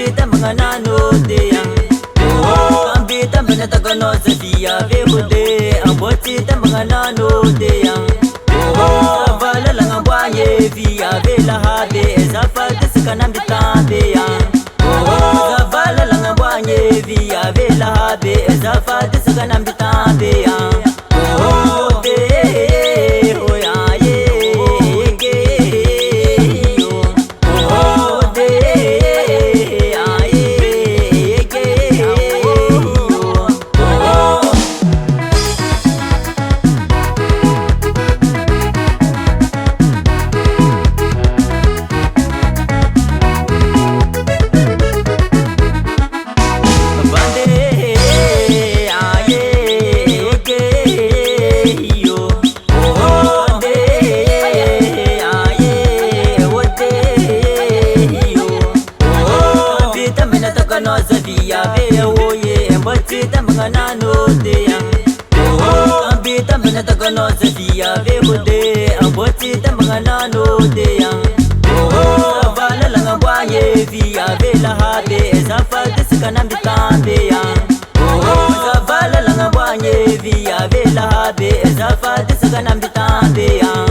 ambita mga nanote yang ambita banatagono sa via vehude ambita mga nanote yang vala lang ang buhaye via velahabe zafate sakanambita yang vala lang ang buhaye via velahabe zafate sakanambita yang Via veoye embotita mga nanote yang ambita banatagono sa via vehude ambotita mga nanote yang vala lang ang buhaye via velahabe zafate sakanambita yang vala lang ang buhaye via velahabe zafate sakanambita yang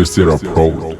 Vestiaire Pro.